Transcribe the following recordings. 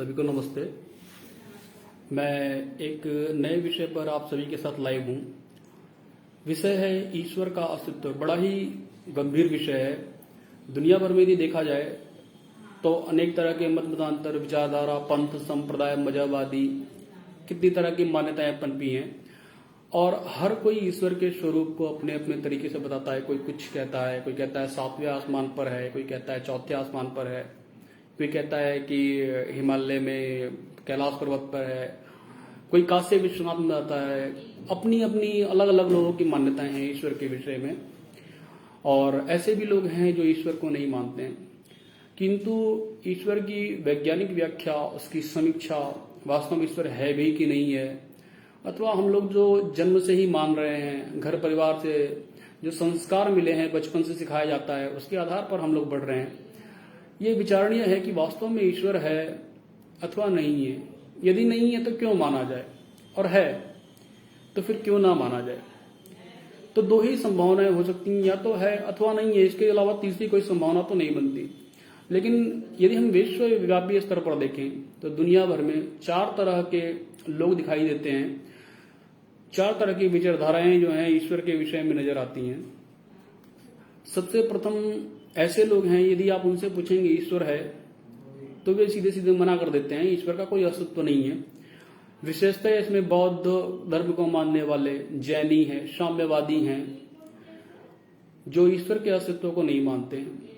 सभी को नमस्ते। मैं एक नए विषय पर आप सभी के साथ लाइव हूँ। विषय है ईश्वर का अस्तित्व। बड़ा ही गंभीर विषय है। दुनिया भर में यदि देखा जाए तो अनेक तरह के मत मतांतर, विचारधारा, पंथ, संप्रदाय, मजहब आदि कितनी तरह की मान्यताएं पनपी हैं और हर कोई ईश्वर के स्वरूप को अपने अपने तरीके से बताता है। कोई कुछ कहता है, कोई कहता है सातवें आसमान पर है, कोई कहता है चौथे आसमान पर है, कोई कहता है कि हिमालय में कैलाश पर्वत पर है, कोई काशी विश्वनाथ में आता है। अपनी अपनी अलग अलग लोगों की मान्यताएं हैं ईश्वर के विषय में। और ऐसे भी लोग हैं जो ईश्वर को नहीं मानते हैं, किंतु ईश्वर की वैज्ञानिक व्याख्या, उसकी समीक्षा, वास्तव में ईश्वर है भी कि नहीं है, अथवा हम लोग जो जन्म से ही मान रहे हैं, घर परिवार से जो संस्कार मिले हैं, बचपन से सिखाया जाता है, उसके आधार पर हम लोग बढ़ रहे हैं। ये विचारणीय है कि वास्तव में ईश्वर है अथवा नहीं है। यदि नहीं है तो क्यों माना जाए, और है तो फिर क्यों ना माना जाए। तो दो ही संभावनाएं हो सकती हैं, या तो है अथवा नहीं है। इसके अलावा तीसरी कोई संभावना तो नहीं बनती। लेकिन यदि हम विश्वव्यापी स्तर पर देखें तो दुनिया भर में चार तरह के लोग दिखाई देते हैं। चार तरह की विचारधाराएं जो हैं ईश्वर के विषय में नजर आती हैं। सबसे प्रथम ऐसे लोग हैं, यदि आप उनसे पूछेंगे ईश्वर है तो वे सीधे सीधे मना कर देते हैं, ईश्वर का कोई अस्तित्व नहीं है। विशेषतः इसमें बौद्ध धर्म को मानने वाले जैनी हैं, साम्यवादी हैं, जो ईश्वर के अस्तित्व को नहीं मानते हैं।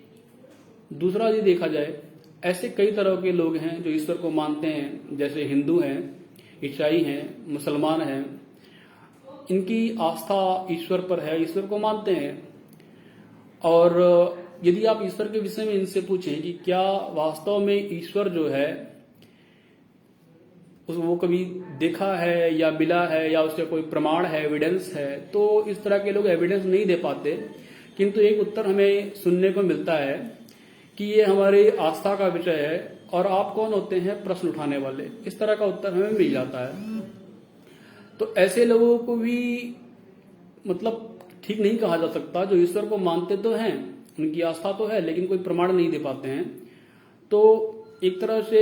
दूसरा यदि देखा जाए, ऐसे कई तरह के लोग हैं जो ईश्वर को मानते हैं, जैसे हिंदू हैं, ईसाई हैं, मुसलमान हैं। इनकी आस्था ईश्वर पर है, ईश्वर को मानते हैं। और यदि आप ईश्वर के विषय में इनसे पूछें कि क्या वास्तव में ईश्वर जो है वो कभी देखा है या मिला है या उसका कोई प्रमाण है, एविडेंस है, तो इस तरह के लोग एविडेंस नहीं दे पाते। किंतु एक उत्तर हमें सुनने को मिलता है कि ये हमारी आस्था का विषय है और आप कौन होते हैं प्रश्न उठाने वाले। इस तरह का उत्तर हमें मिल जाता है। तो ऐसे लोगों को भी मतलब ठीक नहीं कहा जा सकता, जो ईश्वर को मानते तो हैं, उनकी आस्था तो है, लेकिन कोई प्रमाण नहीं दे पाते हैं। तो एक तरह से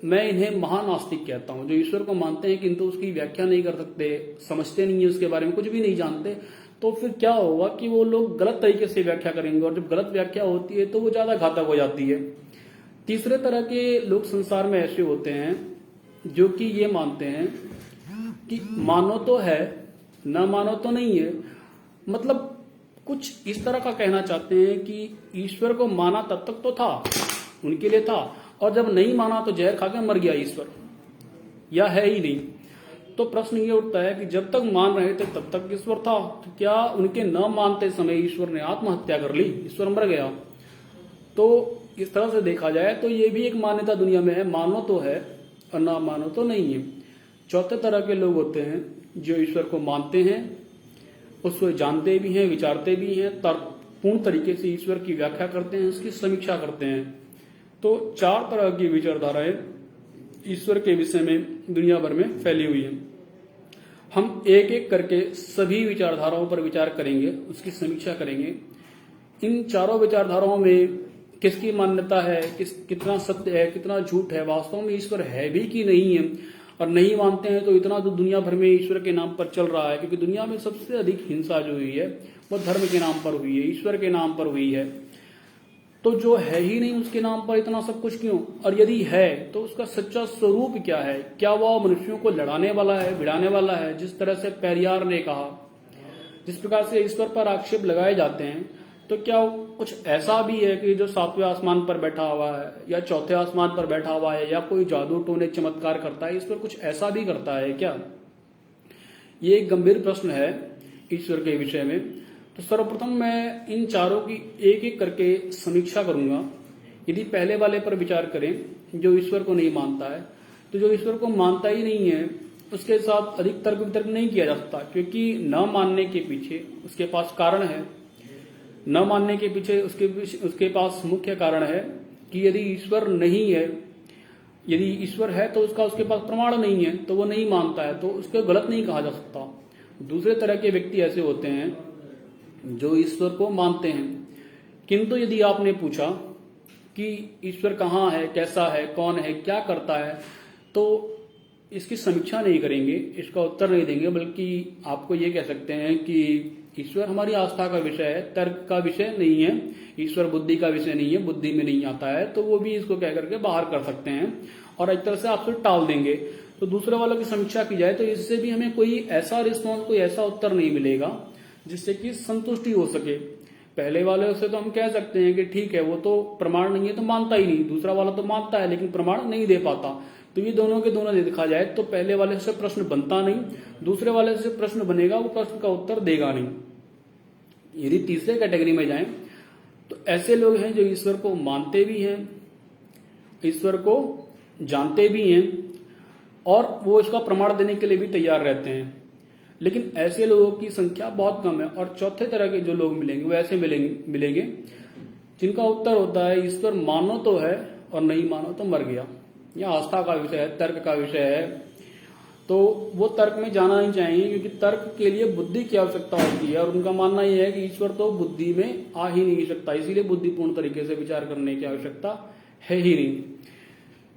मैं इन्हें महान नास्तिक कहता हूं, जो ईश्वर को मानते हैं किंतु उसकी व्याख्या नहीं कर सकते, समझते नहीं है, उसके बारे में कुछ भी नहीं जानते। तो फिर क्या होगा कि वो लोग गलत तरीके से व्याख्या करेंगे, और जब गलत व्याख्या होती है तो वो ज्यादा घातक हो जाती है। तीसरे तरह के लोग संसार में ऐसे होते हैं जो कि ये मानते हैं कि मानो तो है, ना मानो तो नहीं है। मतलब कुछ इस तरह का कहना चाहते हैं कि ईश्वर को माना तब तक तो था, उनके लिए था, और जब नहीं माना तो जहर खा के मर गया ईश्वर, या है ही नहीं। तो प्रश्न ये उठता है कि जब तक मान रहे थे तब तक ईश्वर था, तो क्या उनके न मानते समय ईश्वर ने आत्महत्या कर ली, ईश्वर मर गया? तो इस तरह से देखा जाए तो ये भी एक मान्यता दुनिया में है, मानो तो है और ना मानो तो नहीं है। चौथे तरह के लोग होते हैं जो ईश्वर को मानते हैं, उसको जानते भी हैं, विचारते भी हैं, तर्कपूर्ण तरीके से ईश्वर की व्याख्या करते हैं, उसकी समीक्षा करते हैं। तो चार तरह की विचारधाराएं ईश्वर के विषय में दुनिया भर में फैली हुई हैं। हम एक एक करके सभी विचारधाराओं पर विचार करेंगे, उसकी समीक्षा करेंगे। इन चारों विचारधाराओं में किसकी मान्यता है, कितना सत्य है, कितना झूठ है, वास्तव में ईश्वर है भी कि नहीं है। और नहीं मानते हैं तो इतना तो दुनिया भर में ईश्वर के नाम पर चल रहा है, क्योंकि दुनिया में सबसे अधिक हिंसा जो हुई है वो धर्म के नाम पर हुई है, ईश्वर के नाम पर हुई है। तो जो है ही नहीं उसके नाम पर इतना सब कुछ क्यों? और यदि है तो उसका सच्चा स्वरूप क्या है? क्या वह मनुष्यों को लड़ाने वाला है, भिड़ाने वाला है? जिस तरह से पेरियार ने कहा, जिस प्रकार से ईश्वर पर आक्षेप लगाए जाते हैं, तो क्या कुछ ऐसा भी है कि जो सातवें आसमान पर बैठा हुआ है या चौथे आसमान पर बैठा हुआ है या कोई जादू टोने चमत्कार करता है, ईश्वर कुछ ऐसा भी करता है क्या? ये एक गंभीर प्रश्न है ईश्वर के विषय में। तो सर्वप्रथम मैं इन चारों की एक एक करके समीक्षा करूंगा। यदि पहले वाले पर विचार करें, जो ईश्वर को नहीं मानता है, तो जो ईश्वर को मानता ही नहीं है उसके साथ अधिक तर्क वितर्क नहीं किया जा सकता, क्योंकि न मानने के पीछे उसके पास कारण है। न मानने के पीछे उसके पास मुख्य कारण है कि यदि ईश्वर नहीं है, यदि ईश्वर है तो उसके पास प्रमाण नहीं है, तो वो नहीं मानता है, तो उसको गलत नहीं कहा जा सकता। दूसरे तरह के व्यक्ति ऐसे होते हैं जो ईश्वर को मानते हैं, किंतु यदि आपने पूछा कि ईश्वर कहाँ है, कैसा है, कौन है, क्या करता है, तो इसकी समीक्षा नहीं करेंगे, इसका उत्तर नहीं देंगे, बल्कि आपको ये कह सकते हैं कि ईश्वर हमारी आस्था का विषय है, तर्क का विषय नहीं है, ईश्वर बुद्धि का विषय नहीं है, बुद्धि में नहीं आता है, तो वो भी इसको कह करके बाहर कर सकते हैं और एक तरह से आपसे टाल देंगे। तो दूसरे वालों की समीक्षा की जाए तो इससे भी हमें कोई ऐसा रिस्पॉन्स, कोई ऐसा उत्तर नहीं मिलेगा जिससे कि संतुष्टि हो सके। पहले वाले से तो हम कह सकते हैं कि ठीक है, वो तो प्रमाण नहीं है तो मानता ही नहीं, दूसरा वाला तो मानता है लेकिन प्रमाण नहीं दे पाता। तो ये दोनों के दोनों देखा जाए तो पहले वाले से प्रश्न बनता नहीं, दूसरे वाले से प्रश्न बनेगा, वो प्रश्न का उत्तर देगा नहीं। यदि तीसरे कैटेगरी में जाएं तो ऐसे लोग हैं जो ईश्वर को मानते भी हैं, ईश्वर को जानते भी हैं और वो इसका प्रमाण देने के लिए भी तैयार रहते हैं, लेकिन ऐसे लोगों की संख्या बहुत कम है। और चौथे तरह के जो लोग मिलेंगे वो ऐसे मिलेंगे जिनका उत्तर होता है ईश्वर मानो तो है और नहीं मानो तो मर गया। यह आस्था का विषय है, तर्क का विषय है, तो वो तर्क में जाना नहीं चाहिए, क्योंकि तर्क के लिए बुद्धि की आवश्यकता होती है और उनका मानना यह है कि ईश्वर तो बुद्धि में आ ही नहीं सकता, इसीलिए बुद्धिपूर्ण तरीके से विचार करने की आवश्यकता है ही नहीं।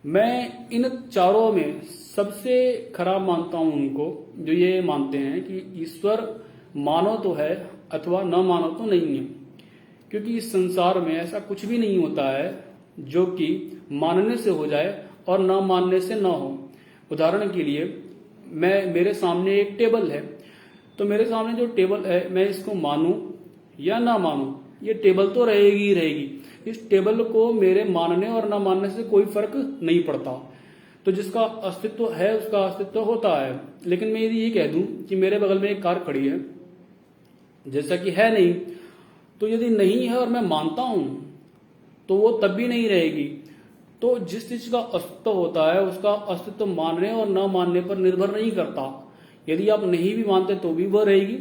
मैं इन चारों में सबसे खराब मानता हूं उनको जो ये मानते हैं कि ईश्वर मानो तो है अथवा न मानो तो नहीं है, क्योंकि इस संसार में ऐसा कुछ भी नहीं होता है जो कि मानने से हो जाए और न मानने से न हो। उदाहरण के लिए मेरे सामने एक टेबल है, तो मेरे सामने जो टेबल है मैं इसको मानूं या ना मानूं, ये टेबल तो रहेगी ही रहेगी। इस टेबल को मेरे मानने और ना मानने से कोई फर्क नहीं पड़ता। तो जिसका अस्तित्व है उसका अस्तित्व होता है। लेकिन मैं यदि ये कह दूं कि मेरे बगल में एक कार खड़ी है, जैसा कि है नहीं, तो यदि नहीं है और मैं मानता हूं तो वो तब भी नहीं रहेगी। तो जिस चीज का अस्तित्व होता है उसका अस्तित्व मानने और न मानने पर निर्भर नहीं करता। यदि आप नहीं भी मानते तो भी वह रहेगी,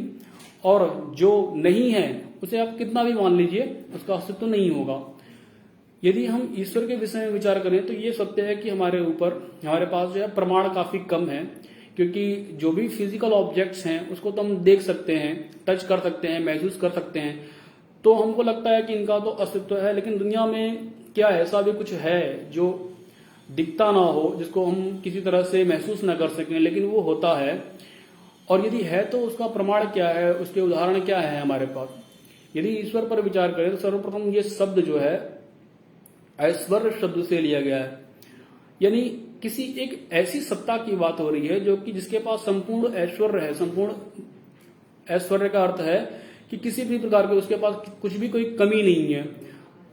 और जो नहीं है उसे आप कितना भी मान लीजिए उसका अस्तित्व नहीं होगा। यदि हम ईश्वर के विषय में विचार करें तो ये सत्य है कि हमारे पास जो है प्रमाण काफी कम है, क्योंकि जो भी फिजिकल ऑब्जेक्ट्स हैं उसको तो हम देख सकते हैं, टच कर सकते हैं, महसूस कर सकते हैं, तो हमको लगता है कि इनका तो अस्तित्व है। लेकिन दुनिया में क्या ऐसा भी कुछ है जो दिखता ना हो, जिसको हम किसी तरह से महसूस ना कर सकें, लेकिन वो होता है? और यदि है तो उसका प्रमाण क्या है, उसके उदाहरण क्या है हमारे पास? यदि ईश्वर पर विचार करें तो सर्वप्रथम ये शब्द जो है ऐश्वर्य शब्द से लिया गया है, यानी किसी एक ऐसी सत्ता की बात हो रही है जो कि जिसके पास संपूर्ण ऐश्वर्य है। संपूर्ण ऐश्वर्य का अर्थ है कि किसी भी प्रकार के उसके पास कुछ भी कोई कमी नहीं है।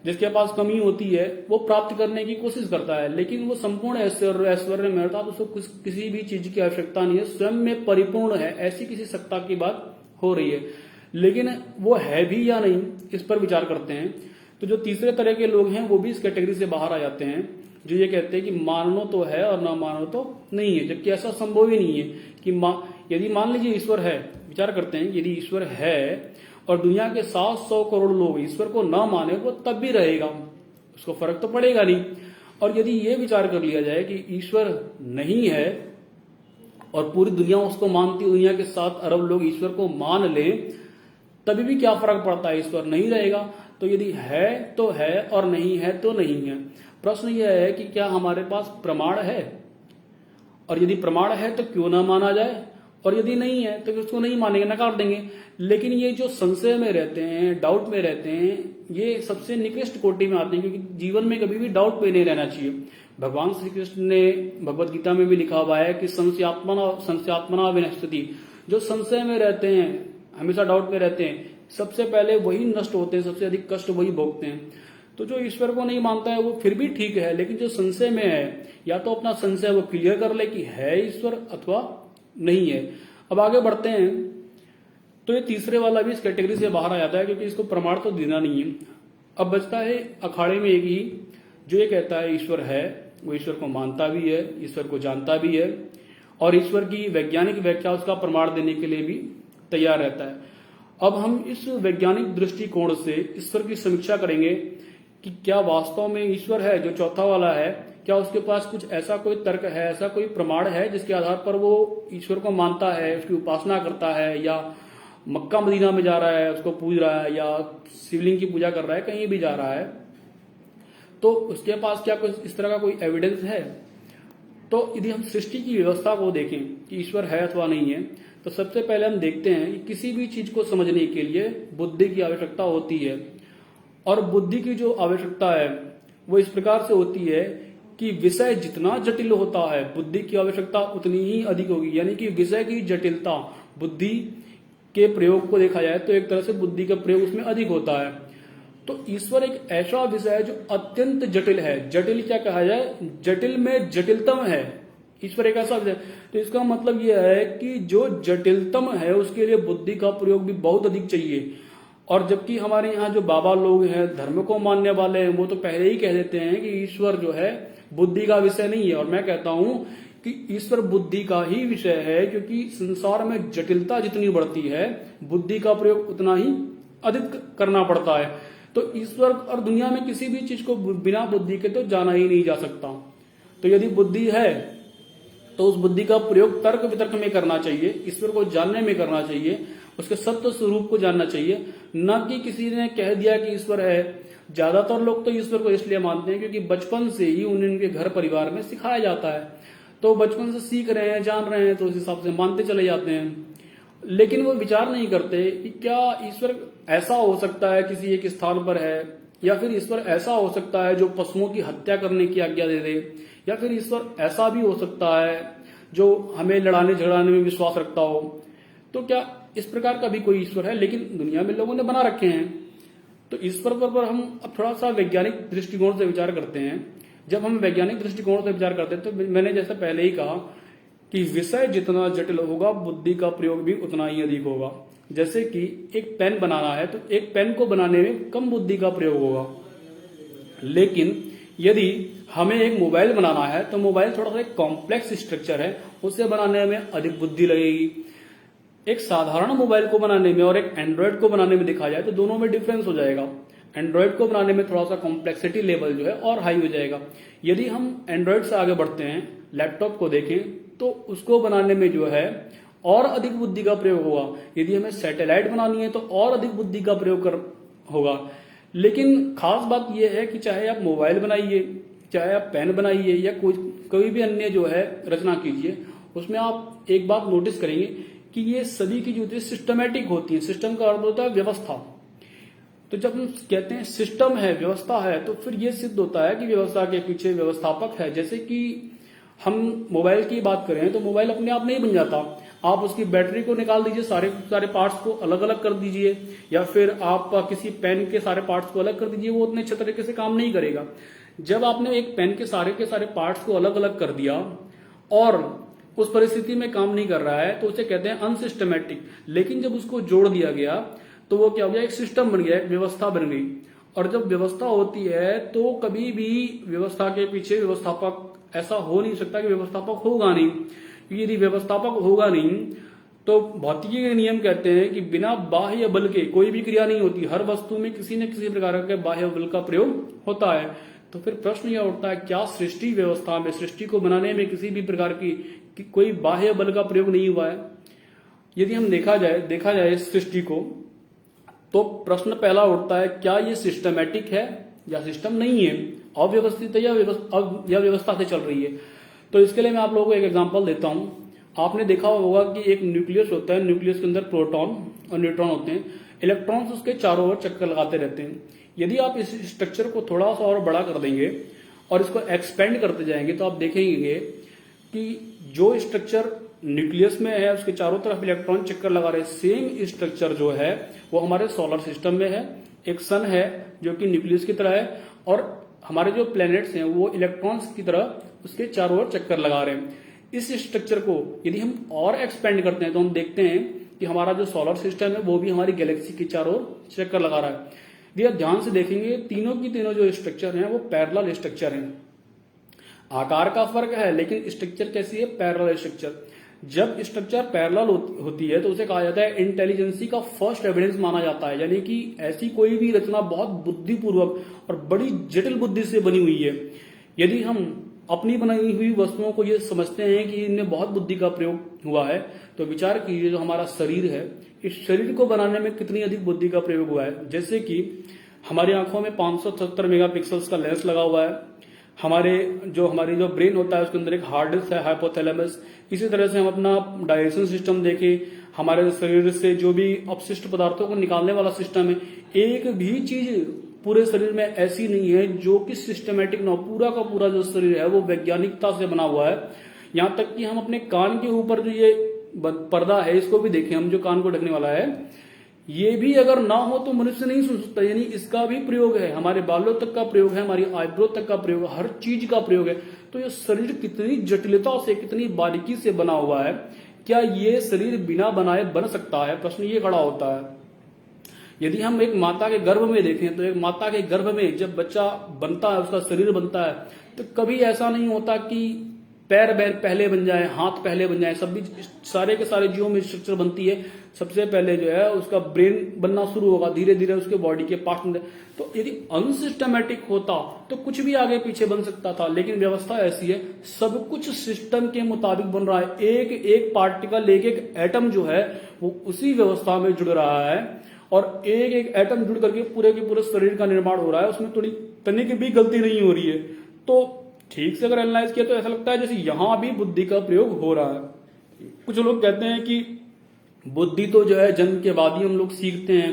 जिसके पास कमी होती है वो प्राप्त करने की कोशिश करता है, लेकिन वो संपूर्ण ऐश्वर्य में अर्थात उसको किसी भी चीज की आवश्यकता नहीं है, स्वयं में परिपूर्ण है, ऐसी किसी सत्ता की बात हो रही है। लेकिन वो है भी या नहीं, इस पर विचार करते हैं। तो जो तीसरे तरह के लोग हैं वो भी इस कैटेगरी से बाहर आ जाते हैं, जो ये कहते हैं कि मानो तो है और ना मानो तो नहीं है, जबकि ऐसा संभव ही नहीं है कि यदि मान लीजिए ईश्वर है, विचार करते हैं यदि ईश्वर है और दुनिया के 700 करोड़ लोग ईश्वर को ना माने वो तब भी रहेगा, उसको फर्क तो पड़ेगा नहीं। और यदि ये विचार कर लिया जाए कि ईश्वर नहीं है और पूरी दुनिया उसको मानती, दुनिया के 7 अरब लोग ईश्वर को मान ले, तभी भी क्या फर्क पड़ता है, ईश्वर नहीं रहेगा। तो यदि है तो है और नहीं है तो नहीं है। प्रश्न यह है कि क्या हमारे पास प्रमाण है, और यदि प्रमाण है तो क्यों ना माना जाए, और यदि नहीं है तो उसको नहीं मानेंगे, नकार देंगे। लेकिन ये जो संशय में रहते हैं, डाउट में रहते हैं, ये सबसे निकृष्ट कोटि में आते हैं, क्योंकि जीवन में कभी भी डाउट में नहीं रहना चाहिए। भगवान श्री कृष्ण ने भगवत गीता में भी लिखा हुआ है कि संशयात्मना विनश्यति, जो संशय में रहते हैं, हमेशा डाउट में रहते हैं, सबसे पहले वही नष्ट होते हैं, सबसे अधिक कष्ट वही भोगते हैं। तो जो ईश्वर को नहीं मानता है वो फिर भी ठीक है, लेकिन जो संशय में है या तो अपना संशय वो क्लियर कर ले कि है ईश्वर अथवा नहीं है। अब आगे बढ़ते हैं तो ये तीसरे वाला भी इस कैटेगरी से बाहर आ जाता है, क्योंकि इसको प्रमाण तो देना नहीं है। अब बचता है अखाड़े में एक ही जो ये कहता है ईश्वर है, वो ईश्वर को मानता भी है, ईश्वर को जानता भी है, और ईश्वर की वैज्ञानिक व्याख्या उसका प्रमाण देने के लिए भी तैयार रहता है। अब हम इस वैज्ञानिक दृष्टिकोण से ईश्वर की समीक्षा करेंगे कि क्या वास्तव में ईश्वर है, जो चौथा वाला है, क्या उसके पास कुछ ऐसा कोई तर्क है, ऐसा कोई प्रमाण है जिसके आधार पर वो ईश्वर को मानता है, उसकी उपासना करता है, या मक्का मदीना में जा रहा है, उसको पूज रहा है, या शिवलिंग की पूजा कर रहा है, कहीं भी जा रहा है। तो उसके पास क्या कुछ इस तरह का कोई एविडेंस है? तो यदि हम सृष्टि की व्यवस्था को देखें कि ईश्वर है अथवा नहीं है, तो सबसे पहले हम देखते हैं कि किसी भी चीज को समझने के लिए बुद्धि की आवश्यकता होती है। और बुद्धि की जो आवश्यकता है वो इस प्रकार से होती है कि विषय जितना जटिल होता है बुद्धि की आवश्यकता उतनी ही अधिक होगी। यानी कि विषय की जटिलता बुद्धि के प्रयोग को देखा जाए तो एक तरह से बुद्धि का प्रयोग उसमें अधिक होता है। तो ईश्वर एक ऐसा विषय है जो अत्यंत जटिल है। जटिल क्या कहा जाए? जटिल में जटिलतम है। ईश्वर एक ऐसा विषय, तो इसका मतलब यह है कि जो जटिलतम है उसके लिए बुद्धि का प्रयोग भी बहुत अधिक चाहिए। और जबकि हमारे यहाँ जो बाबा लोग हैं, धर्म को मानने वाले हैं, वो तो पहले ही कह देते हैं कि ईश्वर जो है बुद्धि का विषय नहीं है। और मैं कहता हूं कि ईश्वर बुद्धि का ही विषय है, क्योंकि संसार में जटिलता जितनी बढ़ती है बुद्धि का प्रयोग उतना ही अधिक करना पड़ता है। तो ईश्वर और दुनिया में किसी भी चीज को बिना बुद्धि के तो जाना ही नहीं जा सकता। तो यदि बुद्धि है तो उस बुद्धि का प्रयोग तर्क वितर्क में करना चाहिए, ईश्वर को जानने में करना चाहिए, उसके सत्य स्वरूप को जानना चाहिए, न कि किसी ने कह दिया कि ईश्वर है। ज्यादातर लोग तो ईश्वर को इसलिए मानते हैं क्योंकि बचपन से ही उनके घर परिवार में सिखाया जाता है, तो बचपन से सीख रहे हैं, जान रहे हैं, तो उस हिसाब से मानते चले जाते हैं। लेकिन वो विचार नहीं करते कि क्या ईश्वर ऐसा हो सकता है किसी एक स्थान पर है, या फिर ईश्वर ऐसा हो सकता है जो पशुओं की हत्या करने की आज्ञा दे दे, या फिर ईश्वर ऐसा भी हो सकता है जो हमें लड़ाने झगड़ाने में विश्वास रखता हो। तो क्या इस प्रकार का भी कोई ईश्वर है? लेकिन दुनिया में लोगों ने बना रखे हैं। तो ईश्वर पर हम अब थोड़ा सा वैज्ञानिक दृष्टिकोण से विचार करते हैं। जब हम वैज्ञानिक दृष्टिकोण से विचार करते हैं तो मैंने जैसे पहले ही कहा कि विषय जितना जटिल होगा बुद्धि का प्रयोग भी उतना ही अधिक होगा। जैसे कि एक पेन बनाना है तो एक पेन को बनाने में कम बुद्धि का प्रयोग होगा, लेकिन यदि हमें एक मोबाइल बनाना है तो मोबाइल थोड़ा सा कॉम्प्लेक्स स्ट्रक्चर है, उसे बनाने में अधिक बुद्धि लगेगी। एक साधारण मोबाइल को बनाने में और एक एंड्रॉयड को बनाने में देखा जाए तो दोनों में डिफरेंस हो जाएगा। एंड्रॉयड को बनाने में थोड़ा सा कॉम्प्लेक्सिटी लेवल जो है और हाई हो जाएगा। यदि हम एंड्रॉयड से आगे बढ़ते हैं, लैपटॉप को देखें तो उसको बनाने में जो है और अधिक बुद्धि का प्रयोग होगा। यदि हमें सैटेलाइट बनानी है तो और अधिक बुद्धि का प्रयोग होगा। लेकिन खास बात यह है कि चाहे आप मोबाइल बनाइए, चाहे आप पेन बनाइए, या कोई भी अन्य जो है रचना कीजिए, उसमें आप एक बात नोटिस करेंगे कि ये सभी की जो सिस्टमेटिक होती है। सिस्टम का अर्थ होता है व्यवस्था। तो जब हम कहते हैं सिस्टम है, व्यवस्था है, तो फिर ये सिद्ध होता है कि व्यवस्था के पीछे व्यवस्थापक है। जैसे कि हम मोबाइल की बात करें तो मोबाइल अपने आप नहीं बन जाता। आप उसकी बैटरी को निकाल दीजिए, सारे पार्ट्स को अलग अलग कर दीजिए, या फिर आप किसी पेन के सारे पार्ट्स को अलग कर दीजिए, वो उतने अच्छे तरीके से काम नहीं करेगा। जब आपने एक पेन के सारे पार्ट्स को अलग अलग कर दिया और उस परिस्थिति में काम नहीं कर रहा है तो उसे कहते हैं अनसिस्टमेटिक। लेकिन जब उसको जोड़ दिया गया तो वो क्या हो गया? एक सिस्टम बन गया, एक व्यवस्था बन गई। और जब व्यवस्था होती है तो कभी भी व्यवस्था के पीछे व्यवस्थापक ऐसा हो नहीं सकता कि व्यवस्थापक होगा नहीं। क्योंकि यदि व्यवस्थापक होगा नहीं तो भौतिकी के नियम कहते हैं कि बिना बाह्य बल के कोई भी क्रिया नहीं होती। हर वस्तु में किसी न किसी प्रकार के बाह्य बल का प्रयोग होता है। तो फिर प्रश्न यह उठता है, क्या सृष्टि व्यवस्था में, सृष्टि को बनाने में किसी भी प्रकार की कोई बाह्य बल का प्रयोग नहीं हुआ है? यदि हम देखा जाए सृष्टि को, तो प्रश्न पहला उठता है, क्या ये सिस्टमैटिक है या सिस्टम नहीं है, अव्यवस्थित है या व्यवस्था से चल रही है? तो इसके लिए मैं आप लोगों को एक एग्जांपल देता हूं। आपने देखा होगा कि एक न्यूक्लियस होता है, न्यूक्लियस के अंदर प्रोटॉन और न्यूट्रॉन होते हैं। इलेक्ट्रॉन्स उसके चारों ओर चक्कर लगाते रहते हैं। यदि आप इस स्ट्रक्चर को थोड़ा सा और बड़ा कर देंगे और इसको एक्सपेंड करते जाएंगे तो आप देखेंगे कि जो स्ट्रक्चर न्यूक्लियस में है उसके चारों तरफ इलेक्ट्रॉन चक्कर लगा रहे, सेम स्ट्रक्चर जो है वो हमारे सोलर सिस्टम में है। एक सन है जो कि न्यूक्लियस की तरह है, और हमारे जो प्लैनेट्स हैं वो इलेक्ट्रॉन्स की तरह उसके चारों ओर चक्कर लगा रहे हैं। इस स्ट्रक्चर को यदि हम और एक्सपेंड करते हैं तो हम देखते हैं कि हमारा जो सोलर सिस्टम है वो भी हमारी गैलेक्सी के चारों ओर चक्कर लगा रहा है। यदि आप ध्यान से देखेंगे तीनों की तीनों जो स्ट्रक्चर हैं वो पैरेलल स्ट्रक्चर हैं। आकार का फर्क है लेकिन स्ट्रक्चर कैसी है? Parallel structure. जब स्ट्रक्चर पैरेलल होती है तो उसे कहा जाता है इंटेलिजेंसी का फर्स्ट एविडेंस माना जाता है। यानी कि ऐसी कोई भी रचना बहुत बुद्धिपूर्वक और बड़ी जटिल बुद्धि से बनी हुई है। यदि हम अपनी बनाई हुई वस्तुओं को ये समझते हैं कि इनमें बहुत बुद्धि का प्रयोग हुआ है, तो विचार कीजिए जो हमारा शरीर है, इस शरीर को बनाने में कितनी अधिक बुद्धि का प्रयोग हुआ है। जैसे कि हमारी आंखों में 570 मेगापिक्सल्स का लेंस लगा हुआ है। हमारी जो ब्रेन होता है उसके अंदर एक हार्ड डिस्क है, हाइपोथैलेमस। इसी तरह से हम अपना डाइजेशन सिस्टम देखें, हमारे शरीर से जो भी अपशिष्ट पदार्थों को निकालने वाला सिस्टम है, एक भी चीज पूरे शरीर में ऐसी नहीं है जो कि सिस्टमेटिक ना हो। पूरा का पूरा जो शरीर है वो वैज्ञानिकता से बना हुआ है। यहाँ तक कि हम अपने कान के ऊपर जो ये पर्दा है इसको भी देखें, हम जो कान को ढकने वाला है, ये भी अगर ना हो तो मनुष्य नहीं सुन सकता। यानी इसका भी प्रयोग है, हमारे बालों तक का प्रयोग है, हमारी आईब्रो तक का प्रयोग है, हर चीज का प्रयोग है। तो ये शरीर कितनी जटिलता से, कितनी बारीकी से बना हुआ है। क्या ये शरीर बिना बनाए बन सकता है? प्रश्न ये खड़ा होता है। यदि हम एक माता के गर्भ में देखें तो एक माता के गर्भ में जब बच्चा बनता है, उसका शरीर बनता है, तो कभी ऐसा नहीं होता कि पैर पहले बन जाए, हाथ पहले बन जाए। सब भी सारे के सारे जीवों में स्ट्रक्चर बनती है। सबसे पहले जो है उसका ब्रेन बनना शुरू होगा, धीरे धीरे उसके बॉडी के पार्ट बनते। तो यदि अनसिस्टमेटिक होता तो कुछ भी आगे पीछे बन सकता था, लेकिन व्यवस्था ऐसी है, सब कुछ सिस्टम के मुताबिक बन रहा है। एक एक पार्टिकल, एक एक एटम जो है वो उसी व्यवस्था में जुड़ रहा है, और एक एक एटम जुड़ करके पूरे के पूरे शरीर का निर्माण हो रहा है। उसमें थोड़ी तनिक भी गलती नहीं हो रही है। तो ठीक से अगर एनालाइज किया तो ऐसा लगता है जैसे यहां भी बुद्धि का प्रयोग हो रहा है। कुछ लोग कहते हैं कि बुद्धि तो जो है जन्म के बाद ही हम लोग सीखते हैं,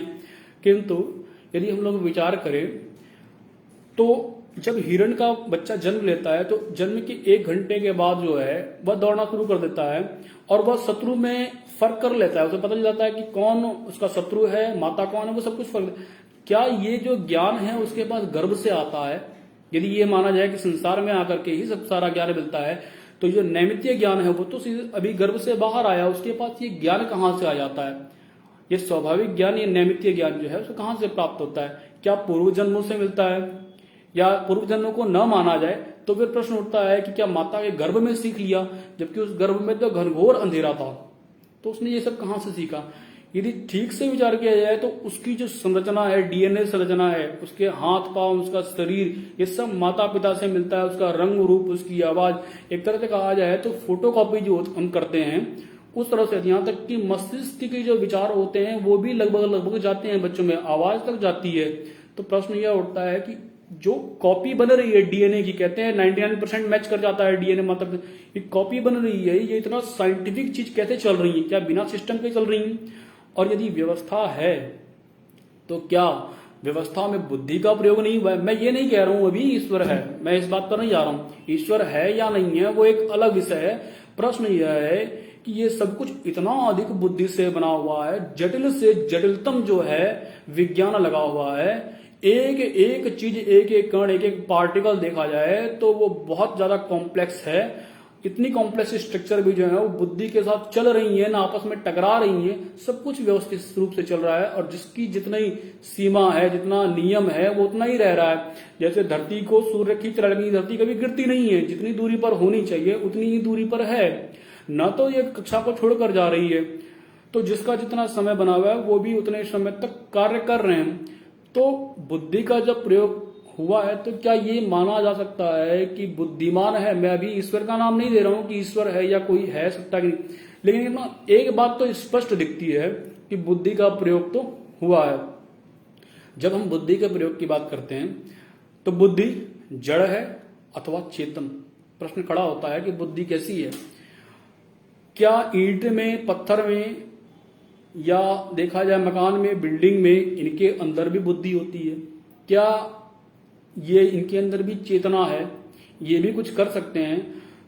किंतु यदि हम लोग विचार करें तो जब हिरण का बच्चा जन्म लेता है तो जन्म के 1 घंटे के बाद जो है वह दौड़ना शुरू कर देता है, और वह शत्रु में फर्क कर लेता है। उसे पता चल जाता है कि कौन उसका शत्रु है, माता कौन है, वो सब कुछ फर्क। क्या ये जो ज्ञान है उसके पास गर्भ से आता है? यदि ये माना जाए कि संसार में आकर के ही सब सारा ज्ञान मिलता है, तो जो नैमित्तीय ज्ञान है वो तो अभी गर्भ से बाहर आया, उसके पास ये ज्ञान कहां से आ जाता है? ये स्वाभाविक ज्ञान, ये नैमित्तीय ज्ञान जो है उसको कहां से प्राप्त होता है? क्या पूर्व जन्मों से मिलता है? या पूर्व जन्मों को न माना जाए तो फिर प्रश्न उठता है कि क्या माता के गर्भ में सीख लिया, जबकि उस गर्भ में तो घनघोर अंधेरा था, तो उसने ये सब कहां से सीखा? यदि ठीक से विचार किया जाए तो उसकी जो संरचना है, डीएनए संरचना है, उसके हाथ पांव, उसका शरीर, ये सब माता पिता से मिलता है। उसका रंग रूप, उसकी आवाज, एक तरह से कहा जाए तो फोटोकॉपी जो हम करते हैं उस तरह से, यहाँ तक कि मस्तिष्क के जो विचार होते हैं वो भी लगभग जाते हैं बच्चों में, आवाज तक जाती है। तो प्रश्न यह उठता है कि जो कॉपी बन रही है डीएनए की, कहते हैं 99% मैच कर जाता है डीएनए, मतलब ये कॉपी बन रही है, ये इतना साइंटिफिक चीज कैसे चल रही है? क्या बिना सिस्टम के चल रही है? और यदि व्यवस्था है तो क्या व्यवस्था में बुद्धि का प्रयोग नहीं हुआ है? मैं ये नहीं कह रहा हूं अभी ईश्वर है, मैं इस बात पर नहीं जा रहा हूं। ईश्वर है या नहीं है वो एक अलग विषय है। प्रश्न यह है कि ये सब कुछ इतना अधिक बुद्धि से बना हुआ है, जटिल से जटिलतम जो है विज्ञान लगा हुआ है। एक एक चीज, एक एक कण, एक एक पार्टिकल देखा जाए तो वो बहुत ज्यादा कॉम्प्लेक्स है। इतनी कॉम्प्लेक्स स्ट्रक्चर भी जो है वो बुद्धि के साथ चल रही है, ना आपस में टकरा रही है, सब कुछ व्यवस्थित रूप से चल रहा है। और जिसकी जितनी सीमा है, जितना नियम है, वो उतना ही रह रहा है। जैसे धरती को सूर्य खींच रहा है, धरती कभी गिरती नहीं है, जितनी दूरी पर होनी चाहिए उतनी ही दूरी पर है, न तो ये कक्षा को छोड़कर जा रही है। तो जिसका जितना समय बना हुआ है वो भी उतने समय तक कार्य कर रहे हैं। तो बुद्धि का जब प्रयोग हुआ है तो क्या ये माना जा सकता है कि बुद्धिमान है? मैं अभी ईश्वर का नाम नहीं दे रहा हूं कि ईश्वर है या कोई है सत्ता की, लेकिन एक बात तो स्पष्ट दिखती है कि बुद्धि का प्रयोग तो हुआ है। जब हम बुद्धि के प्रयोग की बात करते हैं तो बुद्धि जड़ है अथवा चेतन? प्रश्न खड़ा होता है कि बुद्धि कैसी है? क्या ईंट में, पत्थर में, या देखा जाए मकान में, बिल्डिंग में, इनके अंदर भी बुद्धि होती है? क्या ये इनके अंदर भी चेतना है? ये भी कुछ कर सकते हैं?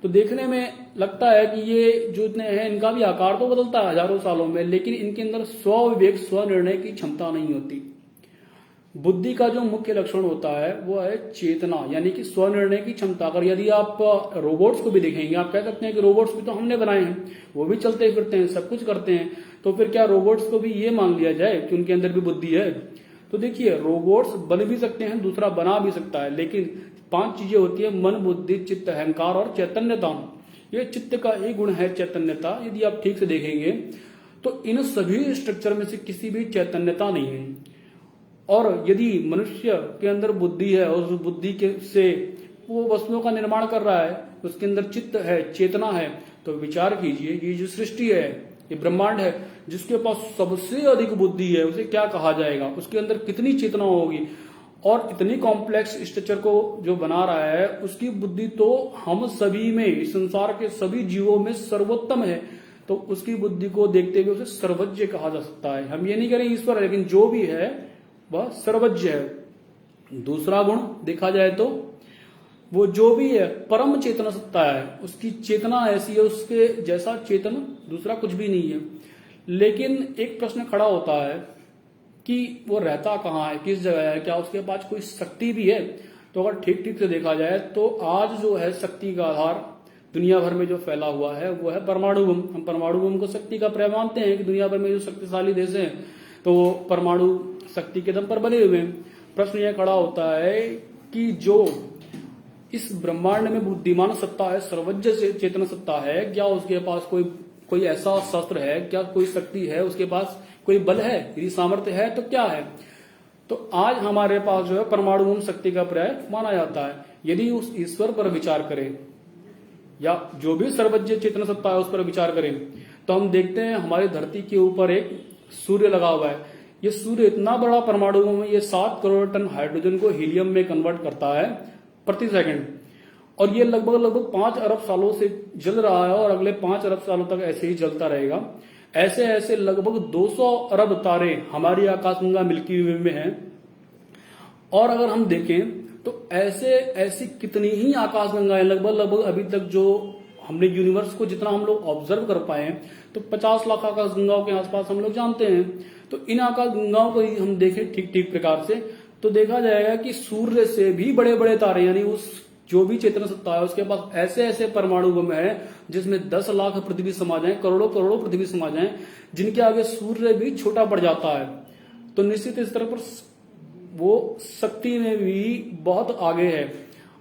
तो देखने में लगता है कि ये जो इतने हैं इनका भी आकार तो बदलता है हजारों सालों में, लेकिन इनके अंदर स्वविवेक, स्वनिर्णय की क्षमता नहीं होती। बुद्धि का जो मुख्य लक्षण होता है वो है चेतना, यानी कि स्वनिर्णय की क्षमता। अगर यदि आप रोबोट्स को भी देखेंगे, आप कह सकते हैं कि रोबोट्स भी तो हमने बनाए हैं, वो भी चलते फिरते हैं, सब कुछ करते हैं, तो फिर क्या रोबोट्स को भी ये मान लिया जाए कि उनके अंदर भी बुद्धि है? तो देखिए, रोबोट्स बन भी सकते हैं, दूसरा बना भी सकता है, लेकिन 5 चीजें होती है: मन, बुद्धि, चित्त, अहंकार और चैतन्यता। ये चित्त का एक गुण है चैतन्यता। यदि आप ठीक से देखेंगे तो इन सभी स्ट्रक्चर में से किसी भी चैतन्यता नहीं है। और यदि मनुष्य के अंदर बुद्धि है और उस बुद्धि के से वो वस्तुओं का निर्माण कर रहा है, उसके अंदर चित्त है, चेतना है, तो विचार कीजिए, ये जो सृष्टि है, ये ब्रह्मांड है, जिसके पास सबसे अधिक बुद्धि है, उसे क्या कहा जाएगा? उसके अंदर कितनी चेतना होगी? और इतनी कॉम्प्लेक्स स्ट्रक्चर को जो बना रहा है उसकी बुद्धि तो हम सभी में, इस संसार के सभी जीवों में सर्वोत्तम है, तो उसकी बुद्धि को देखते हुए उसे सर्वज्ञ कहा जा सकता है। हम ये नहीं करें ईश्वर है, लेकिन जो भी है वह सर्वज्ञ है। दूसरा गुण देखा जाए तो वो जो भी है परम चेतन सत्ता है, उसकी चेतना ऐसी है, उसके जैसा चेतन दूसरा कुछ भी नहीं है। लेकिन एक प्रश्न खड़ा होता है कि वो रहता कहाँ है, किस जगह है, क्या उसके पास कोई शक्ति भी है? तो अगर ठीक ठीक से देखा जाए तो आज जो है शक्ति का आधार दुनिया भर में जो फैला हुआ है वो है परमाणु बम। हम परमाणु बम को शक्ति का पर्याय मानते हैं कि दुनिया भर में जो शक्तिशाली देश हैं तो वो परमाणु शक्ति के दम पर बने हुए हैं। प्रश्न यह खड़ा होता है कि जो इस ब्रह्मांड में बुद्धिमान सत्ता है, सर्वज्ञ चेतन सत्ता है, क्या उसके पास कोई ऐसा शस्त्र है, क्या कोई शक्ति है, उसके पास कोई बल है? यदि सामर्थ्य है तो क्या है? तो आज हमारे पास जो है परमाणु बम शक्ति का पर्याय माना जाता है। यदि उस ईश्वर पर विचार करें या जो भी सर्वज्ञ चेतन सत्ता है उस पर विचार करें तो हम देखते हैं हमारी धरती के ऊपर एक सूर्य लगा हुआ है। ये सूर्य इतना बड़ा परमाणु बम है, ये 7 करोड़ टन हाइड्रोजन को हीलियम में कन्वर्ट करता है प्रति सेकंड, और ये लगभग 5 अरब सालों से जल रहा है और अगले 5 अरब सालों तक ऐसे ही जलता रहेगा। ऐसे ऐसे लगभग 200 अरब तारे हमारी आकाशगंगा मिल्की वे में हैं। और अगर हम देखें तो ऐसी कितनी ही आकाशगंगाएं लगभग अभी तक जो हमने यूनिवर्स को जितना हम लोग ऑब्जर्व कर पाए तो 50 लाख आकाशगंगाओं के आसपास हम लोग जानते हैं। तो इन आकाशगंगाओं को हम देखें ठीक ठीक प्रकार से तो देखा जाएगा कि सूर्य से भी बड़े बड़े तारे, यानी उस जो भी चेतन सत्ता है उसके पास ऐसे ऐसे परमाणु बम है जिसमें 10 लाख पृथ्वी समा जाए, करोड़ों करोड़ों पृथ्वी समा जाए, जिनके आगे सूर्य भी छोटा पड़ जाता है। तो निश्चित स्तर पर वो शक्ति में भी बहुत आगे है,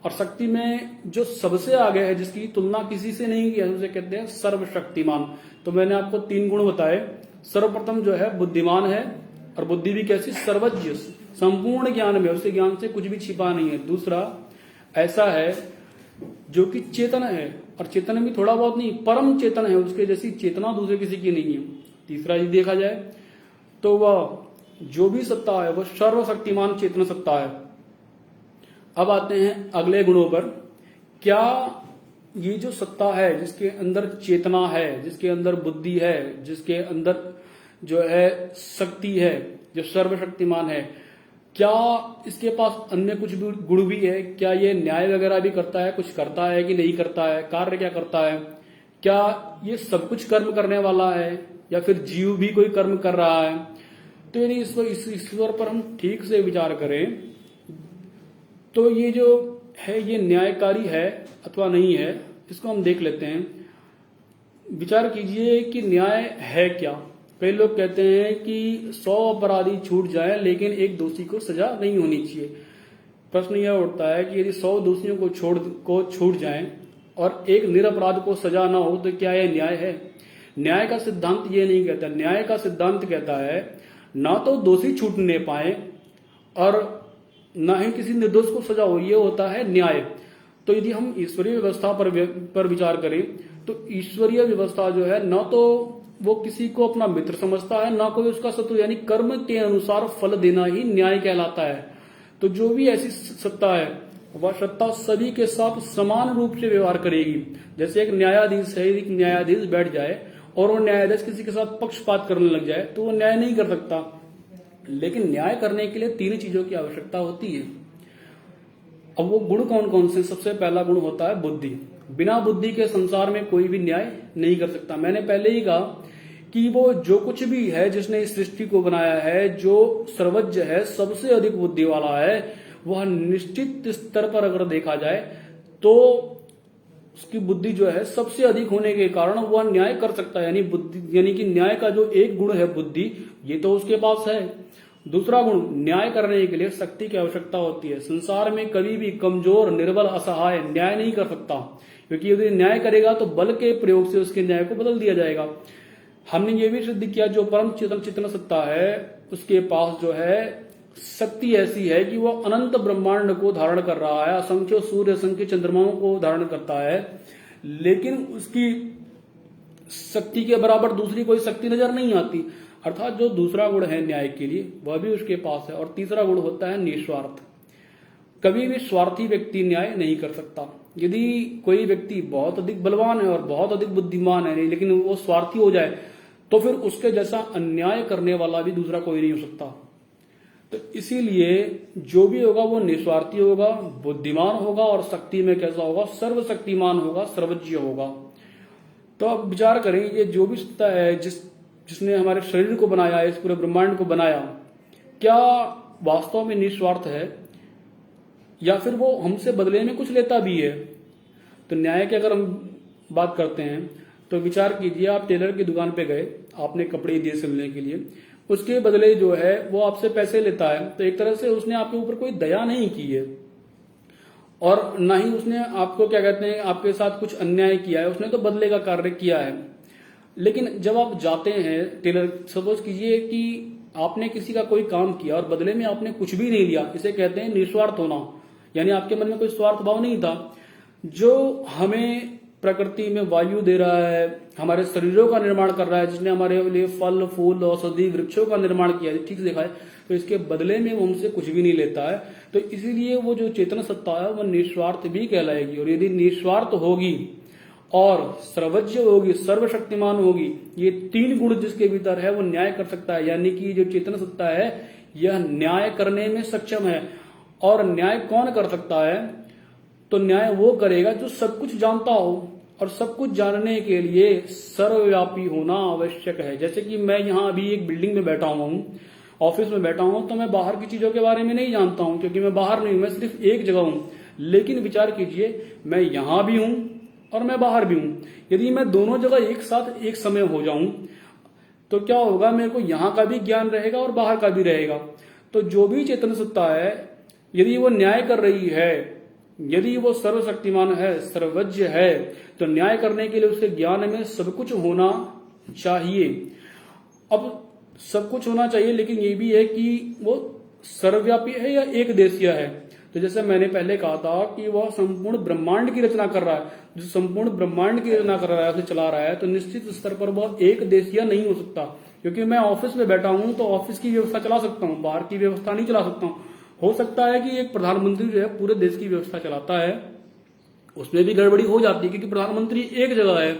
और शक्ति में जो सबसे आगे है, जिसकी तुलना किसी से नहीं की है, उसे कहते हैं सर्वशक्तिमान। तो मैंने आपको 3 गुण बताए। सर्वप्रथम जो है बुद्धिमान है, और बुद्धि भी कैसी? सर्वज्ञ, संपूर्ण ज्ञान में, उसके ज्ञान से कुछ भी छिपा नहीं है। दूसरा ऐसा है जो कि चेतन है, और चेतन भी थोड़ा बहुत नहीं, परम चेतन है, उसके जैसी चेतना दूसरे किसी की नहीं है। तीसरा यदि देखा जाए तो वह जो भी सत्ता है वह सर्वशक्तिमान चेतन सत्ता है। अब आते हैं अगले गुणों पर। क्या ये जो सत्ता है जिसके अंदर चेतना है, जिसके अंदर बुद्धि है, जिसके अंदर जो है शक्ति है, जो सर्वशक्तिमान है, क्या इसके पास अन्य कुछ भी गुण भी है? क्या ये न्याय वगैरह भी करता है, कुछ करता है कि नहीं करता है, कार्य क्या करता है? क्या ये सब कुछ कर्म करने वाला है, या फिर जीव भी कोई कर्म कर रहा है? तो यदि इस ईश्वर पर हम ठीक से विचार करें तो ये जो है ये न्यायकारी है अथवा नहीं है, इसको हम देख लेते हैं। विचार कीजिए कि न्याय है क्या। कई लोग कहते हैं कि 100 अपराधी छूट जाए लेकिन एक दोषी को सजा नहीं होनी चाहिए। प्रश्न यह उठता है कि यदि 100 दोषियों को छूट जाए और एक निरपराध को सजा ना हो तो क्या यह न्याय है? न्याय का सिद्धांत ये नहीं कहता। न्याय का सिद्धांत कहता है ना तो दोषी छूटने पाए और ना ही किसी निर्दोष को सजा हो, ये होता है न्याय। तो यदि हम ईश्वरीय व्यवस्था पर विचार करें तो ईश्वरीय व्यवस्था जो है ना तो वो किसी को अपना मित्र समझता है, ना कोई उसका शत्रु, यानी कर्म के अनुसार फल देना ही न्याय कहलाता है। तो जो भी ऐसी सत्ता है वह सत्ता सभी के साथ समान रूप से व्यवहार करेगी। जैसे एक न्यायाधीश है, एक न्यायाधीश बैठ जाए और वो न्यायाधीश किसी के साथ पक्षपात करने लग जाए तो वो न्याय नहीं कर सकता। लेकिन न्याय करने के लिए 3 चीजों की आवश्यकता होती है। अब वो गुण कौन कौन से? सबसे पहला गुण होता है बुद्धि। बिना बुद्धि के संसार में कोई भी न्याय नहीं कर सकता। मैंने पहले ही कहा कि वो जो कुछ भी है जिसने इस सृष्टि को बनाया है, जो सर्वज्ञ है, सबसे अधिक बुद्धि वाला है, वह निश्चित स्तर पर अगर देखा जाए तो उसकी बुद्धि जो है सबसे अधिक होने के कारण वह न्याय कर सकता है। यानी कि न्याय का जो एक गुण है बुद्धि, ये तो उसके पास है। दूसरा गुण, न्याय करने के लिए शक्ति की आवश्यकता होती है। संसार में कभी भी कमजोर, निर्बल, असहाय न्याय नहीं कर सकता, क्योंकि यदि न्याय करेगा तो बल के प्रयोग से उसके न्याय को बदल दिया जाएगा। हमने ये भी सिद्ध किया जो परम चेतन सत्ता है उसके पास जो है शक्ति ऐसी है कि वह अनंत ब्रह्मांड को धारण कर रहा है, असंख्य सूर्य, असंख्य चंद्रमाओं को धारण करता है, लेकिन उसकी शक्ति के बराबर दूसरी कोई शक्ति नजर नहीं आती। अर्थात जो दूसरा गुण है न्याय के लिए वह भी उसके पास है। और तीसरा गुण होता है निस्वार्थ। कभी भी स्वार्थी व्यक्ति न्याय नहीं कर सकता। यदि कोई व्यक्ति बहुत अधिक बलवान है और बहुत अधिक बुद्धिमान है लेकिन वो स्वार्थी हो जाए तो फिर उसके जैसा अन्याय करने वाला भी दूसरा कोई नहीं हो सकता। तो इसीलिए जो भी होगा वो निस्वार्थी होगा, बुद्धिमान होगा और शक्ति में कैसा होगा, सर्वशक्तिमान होगा, सर्वज्ञ होगा। तो अब विचार करें, ये जो भी सत्ता है जिसने हमारे शरीर को बनाया, इस पूरे ब्रह्मांड को बनाया, क्या वास्तव में निस्वार्थ है या फिर वो हमसे बदले में कुछ लेता भी है? तो न्याय की अगर हम बात करते हैं तो विचार कीजिए, आप टेलर की दुकान पे गए, आपने कपड़े दिए सिलने के लिए, उसके बदले जो है वो आपसे पैसे लेता है, तो एक तरह से उसने आपके ऊपर कोई दया नहीं की है और ना ही उसने आपको क्या कहते हैं आपके साथ कुछ अन्याय किया है, उसने तो बदले का कार्य किया है। लेकिन जब आप जाते हैं टेलर, सपोज कीजिए कि आपने किसी का कोई काम किया और बदले में आपने कुछ भी नहीं लिया, इसे कहते हैं निस्वार्थ होना, यानी आपके मन में कोई स्वार्थ भाव नहीं था। जो हमें प्रकृति में वायु दे रहा है, हमारे शरीरों का निर्माण कर रहा है, जिसने हमारे लिए फल फूल औषधि वृक्षों का निर्माण किया है, ठीक से देखा है, तो इसके बदले में वो हमसे कुछ भी नहीं लेता है। तो इसीलिए वो जो चेतन सत्ता है वो निस्वार्थ भी कहलाएगी। और यदि निस्वार्थ होगी और सर्वज्ञ होगी, सर्वशक्तिमान होगी, ये तीन गुण जिसके भीतर है वो न्याय कर सकता है। यानी कि जो चेतन सत्ता है यह न्याय करने में सक्षम है। और न्याय कौन कर सकता है? तो न्याय वो करेगा जो सब कुछ जानता हो, और सब कुछ जानने के लिए सर्वव्यापी होना आवश्यक है। जैसे कि मैं यहाँ अभी एक बिल्डिंग में बैठा हुआ हूँ, ऑफिस में बैठा हूँ, तो मैं बाहर की चीजों के बारे में नहीं जानता हूँ क्योंकि मैं बाहर नहीं हूं, मैं सिर्फ एक जगह हूँ। लेकिन विचार कीजिए, मैं यहाँ भी हूं और मैं बाहर भी हूं। यदि मैं दोनों जगह एक साथ एक समय हो जाऊं तो क्या होगा, मेरे को यहाँ का भी ज्ञान रहेगा और बाहर का भी रहेगा। तो जो भी चेतन सत्ता है यदि वो न्याय कर रही है, यदि वो सर्वशक्तिमान है, सर्वज्ञ है, तो न्याय करने के लिए उसके ज्ञान में सब कुछ होना चाहिए। अब सब कुछ होना चाहिए, लेकिन ये भी है कि वो सर्वव्यापी है या एक देशीय है। तो जैसे मैंने पहले कहा था कि वह संपूर्ण ब्रह्मांड की रचना कर रहा है, जो संपूर्ण ब्रह्मांड की रचना कर रहा है, उसे चला रहा है, तो निश्चित स्तर पर वह एक देशीय नहीं हो सकता। क्योंकि मैं ऑफिस में बैठा हूं तो ऑफिस की व्यवस्था चला सकता हूं, बाहर की व्यवस्था नहीं चला सकता हूं। हो सकता है कि एक प्रधानमंत्री जो है पूरे देश की व्यवस्था चलाता है, उसमें भी गड़बड़ी हो जाती है क्योंकि प्रधानमंत्री एक जगह है,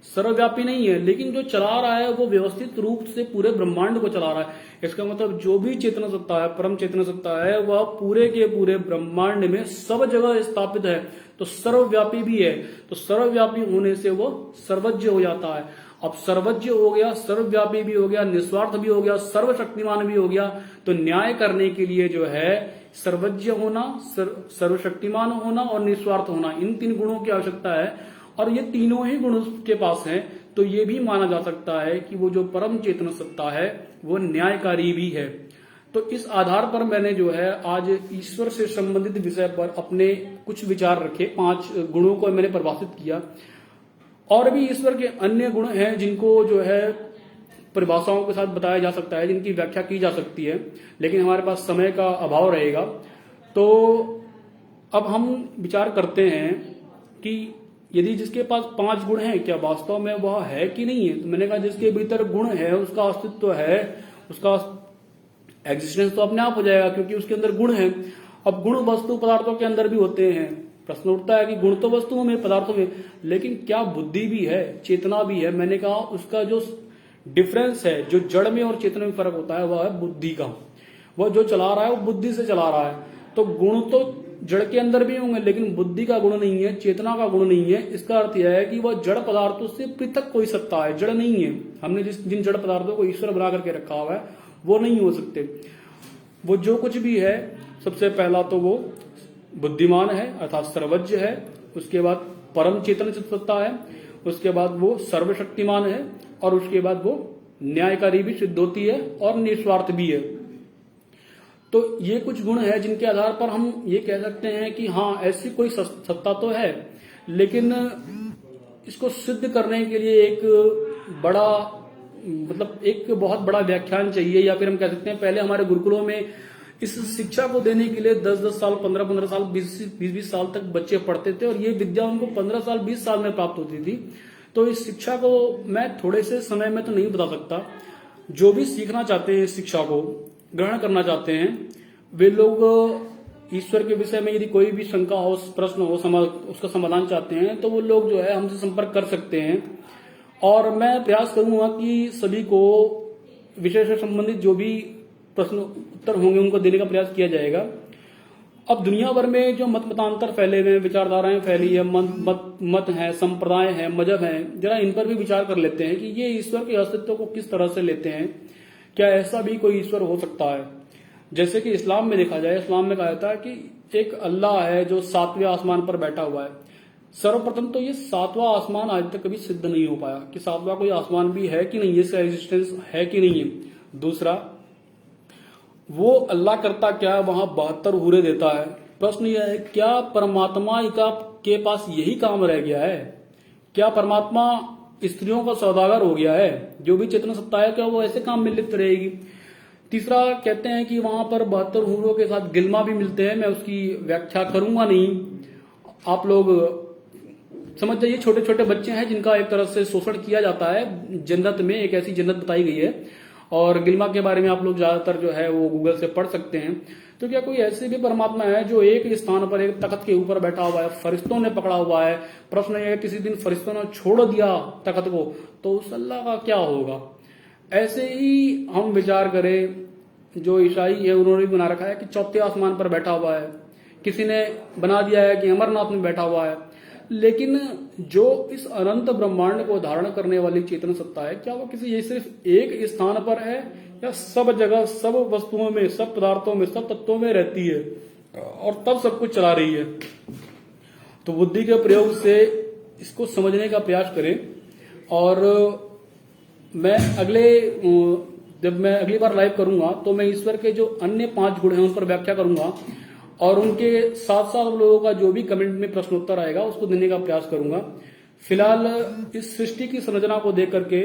सर्वव्यापी नहीं है, लेकिन जो चला रहा है वो व्यवस्थित रूप से पूरे ब्रह्मांड को चला रहा है। इसका मतलब जो भी चेतन सत्ता है, परम चेतन सत्ता है, वह पूरे के पूरे ब्रह्मांड में सब जगह स्थापित है, तो सर्वव्यापी भी है। तो सर्वव्यापी होने से वो सर्वज्ञ हो जाता है। अब सर्वज्ञ हो गया, सर्वव्यापी भी हो गया, निस्वार्थ भी हो गया, सर्वशक्तिमान भी हो गया, तो न्याय करने के लिए जो है सर्वज्ञ होना, सर्वशक्तिमान होना और निस्वार्थ होना, इन तीन गुणों की आवश्यकता है। और ये तीनों ही गुण उसके पास हैं, तो ये भी माना जा सकता है कि वो जो परम चेतन सत्ता है वो न्यायकारी भी है। तो इस आधार पर मैंने जो है आज ईश्वर से संबंधित विषय पर अपने कुछ विचार रखे, 5 गुणों को मैंने परिभाषित किया। और भी ईश्वर के अन्य गुण हैं जिनको जो है परिभाषाओं के साथ बताया जा सकता है, जिनकी व्याख्या की जा सकती है, लेकिन हमारे पास समय का अभाव रहेगा। तो अब हम विचार करते हैं कि यदि जिसके पास 5 गुण हैं, क्या वास्तव में वह है कि नहीं है? तो मैंने कहा जिसके भीतर गुण है उसका अस्तित्व है, उसका एग्जिस्टेंस तो अपने आप हो जाएगा क्योंकि उसके अंदर गुण है। अब गुण वस्तु पदार्थों के अंदर भी होते हैं। प्रश्न उठता है कि गुण तो वस्तुओं में, पदार्थों में, लेकिन क्या बुद्धि भी है, चेतना भी है? मैंने कहा उसका जो डिफरेंस है, जो जड़ में और चेतना में फर्क होता है, वह है बुद्धि का। वह जो चला रहा है वो बुद्धि से चला रहा है। तो गुण तो जड़ के अंदर भी होंगे, लेकिन बुद्धि का गुण नहीं है, चेतना का गुण नहीं है। इसका अर्थ यह है कि वह जड़ पदार्थों से पृथक कोई सत्ता है, जड़ नहीं है। हमने जिन जड़ पदार्थों को ईश्वर बना करके रखा हुआ है वो नहीं हो सकते। वो जो कुछ भी है, सबसे पहला तो वो बुद्धिमान है अर्थात सर्वज्ञ है, उसके बाद परम चेतन सत्ता है, उसके बाद वो सर्वशक्तिमान है, और उसके बाद वो न्यायकारी भी सिद्ध होती है और निस्वार्थ भी है। तो ये कुछ गुण है जिनके आधार पर हम ये कह सकते हैं कि हाँ ऐसी कोई सत्ता तो है, लेकिन इसको सिद्ध करने के लिए एक बड़ा एक बहुत बड़ा व्याख्यान चाहिए, या फिर हम कह सकते हैं पहले हमारे गुरुकुलों में इस शिक्षा को देने के लिए 10-10 साल, 15-15 साल, 20-20 साल तक बच्चे पढ़ते थे, और ये विद्या उनको 15 साल, 20 साल में प्राप्त होती थी। तो इस शिक्षा को मैं थोड़े से समय में तो नहीं बता सकता। जो भी सीखना चाहते हैं, इस शिक्षा को ग्रहण करना चाहते हैं, वे लोग ईश्वर के विषय में यदि कोई भी शंका हो, प्रश्न हो, उसका समाधान चाहते हैं तो वो लोग जो है हमसे संपर्क कर सकते हैं। और मैं प्रयास करूंगा कि सभी को विषय से संबंधित जो भी प्रश्न उत्तर होंगे उनको देने का प्रयास किया जाएगा। अब दुनिया भर में जो मतांतर फैले हुए हैं, विचारधाराएं फैली है, मत है, संप्रदाय है, मजहब है, जरा इन पर भी विचार कर लेते हैं कि ये ईश्वर के अस्तित्व को किस तरह से लेते हैं। क्या ऐसा भी कोई ईश्वर हो सकता है? जैसे कि इस्लाम में देखा जाए, इस्लाम में कहा जाता है कि एक अल्लाह है जो 7वें आसमान पर बैठा हुआ है। सर्वप्रथम तो ये 7वां आसमान आज तक कभी सिद्ध नहीं हो पाया कि 7वां कोई आसमान भी है कि नहीं, इसका एग्जिस्टेंस है कि नहीं है। दूसरा, वो अल्लाह करता क्या है, वहां 72 हूरे देता है। प्रश्न यह है, क्या परमात्मा के पास यही काम रह गया है? क्या परमात्मा स्त्रियों का सौदागर हो गया है? जो भी चेतन सत्ता है क्या वो ऐसे काम में लिप्त रहेगी? तीसरा, कहते हैं कि वहां पर 72 हूरों के साथ गिलमा भी मिलते हैं। मैं उसकी व्याख्या करूंगा नहीं, आप लोग समझ जाइए। छोटे छोटे बच्चे हैं जिनका एक तरह से शोषण किया जाता है जन्नत में, एक ऐसी जन्नत बताई गई है। और गिलमा के बारे में आप लोग ज्यादातर जो है वो गूगल से पढ़ सकते हैं। तो क्या कोई ऐसे भी परमात्मा है जो एक स्थान पर एक तख्त के ऊपर बैठा हुआ है, फरिश्तों ने पकड़ा हुआ है? प्रश्न यह है, किसी दिन फरिश्तों ने छोड़ दिया तख्त को तो उस अल्लाह का क्या होगा? ऐसे ही हम विचार करें, जो ईसाई है उन्होंने भी बना रखा है कि 4थे आसमान पर बैठा हुआ है, किसी ने बना दिया है कि अमरनाथ में बैठा हुआ है। लेकिन जो इस अनंत ब्रह्मांड को धारण करने वाली चेतन सत्ता है, क्या वो किसी ये सिर्फ एक स्थान पर है या सब जगह, सब वस्तुओं में, सब पदार्थों में, सब तत्वों में रहती है और तब सब कुछ चला रही है? तो बुद्धि के प्रयोग से इसको समझने का प्रयास करें। और मैं जब मैं अगली बार लाइव करूंगा तो मैं ईश्वर के जो अन्य 5 गुण हैं उन पर व्याख्या करूंगा और उनके साथ साथ लोगों का जो भी कमेंट में प्रश्नोत्तर आएगा उसको देने का प्रयास करूंगा। फिलहाल इस सृष्टि की संरचना को देख करके,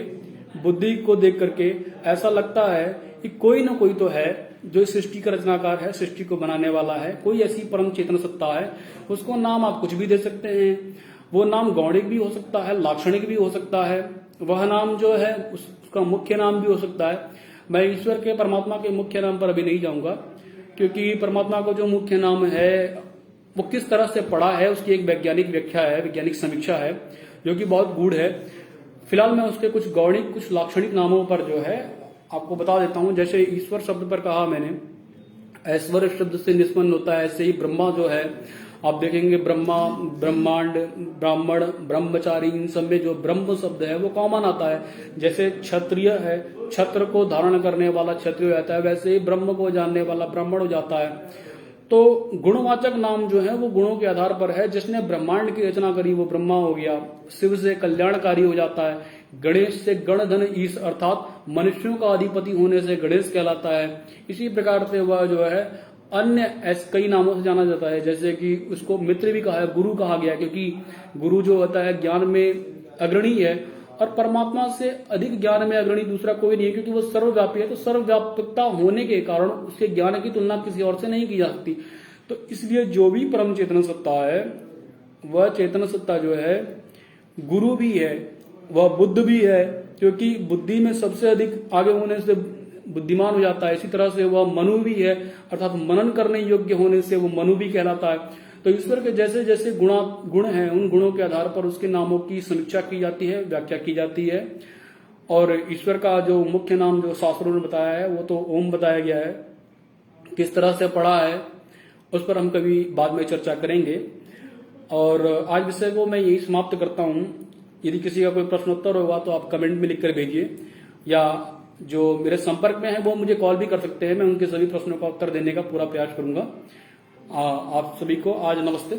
बुद्धि को देख करके ऐसा लगता है कि कोई ना कोई तो है जो इस सृष्टि का रचनाकार है, सृष्टि को बनाने वाला है। कोई ऐसी परम चेतन सत्ता है, उसको नाम आप कुछ भी दे सकते हैं। वो नाम गौणिक भी हो सकता है, लाक्षणिक भी हो सकता है, वह नाम जो है उसका मुख्य नाम भी हो सकता है। मैं ईश्वर के, परमात्मा के मुख्य नाम पर अभी नहीं जाऊंगा, क्योंकि परमात्मा को जो मुख्य नाम है वो किस तरह से पड़ा है उसकी एक वैज्ञानिक व्याख्या है, वैज्ञानिक समीक्षा है जो कि बहुत गूढ़ है। फिलहाल मैं उसके कुछ गौणिक, कुछ लाक्षणिक नामों पर जो है आपको बता देता हूं। जैसे ईश्वर शब्द पर कहा मैंने, ऐश्वर्य शब्द से निष्पन्न होता है। ऐसे ही ब्रह्मा जो है, आप देखेंगे ब्रह्मा, ब्रह्मांड, ब्राह्मण, ब्रह्मचारी, इन सब में जो ब्रह्म शब्द है वो कॉमन आता है। जैसे क्षत्रिय है, छत्र को धारण करने वाला क्षत्रिय हो जाता है, वैसे ही ब्रह्म को जानने वाला ब्राह्मण हो जाता है। तो गुणवाचक नाम जो है वो गुणों के आधार पर है। जिसने ब्रह्मांड की रचना करी वो ब्रह्मा हो गया। शिव से कल्याणकारी हो जाता है। गणेश से गण धन ईश, अर्थात मनुष्यों का अधिपति होने से गणेश कहलाता है। इसी प्रकार से वह जो है अन्य कई नामों से जाना जाता है। जैसे कि उसको मित्र भी कहा है, गुरु कहा गया, क्योंकि गुरु जो होता है ज्ञान में अग्रणी है और परमात्मा से अधिक ज्ञान में अग्रणी दूसरा कोई नहीं है, क्योंकि वो सर्वव्यापी है। तो सर्वव्यापकता होने के कारण उसके ज्ञान की तुलना किसी और से नहीं की जा सकती। तो इसलिए जो भी परम चेतन सत्ता है, वह चेतन सत्ता जो है गुरु भी है, वह बुद्ध भी है, क्योंकि बुद्धि में सबसे अधिक आगे होने से बुद्धिमान हो जाता है। इसी तरह से वह मनु भी है, अर्थात मनन करने योग्य होने से वो मनु भी कहलाता है। तो ईश्वर के जैसे जैसे गुण हैं, उन गुणों के आधार पर उसके नामों की समीक्षा की जाती है, व्याख्या की जाती है। और ईश्वर का जो मुख्य नाम जो शास्त्रों ने बताया है वो तो ओम बताया गया है। किस तरह से पढ़ा है उस पर हम कभी बाद में चर्चा करेंगे। और आज विषय को मैं यही समाप्त करता हूं। यदि किसी का कोई प्रश्नोत्तर होगा तो आप कमेंट में लिख कर भेजिए, या जो मेरे संपर्क में है वो मुझे कॉल भी कर सकते हैं। मैं उनके सभी प्रश्नों का उत्तर देने का पूरा प्रयास करूंगा। आप सभी को आज नमस्ते।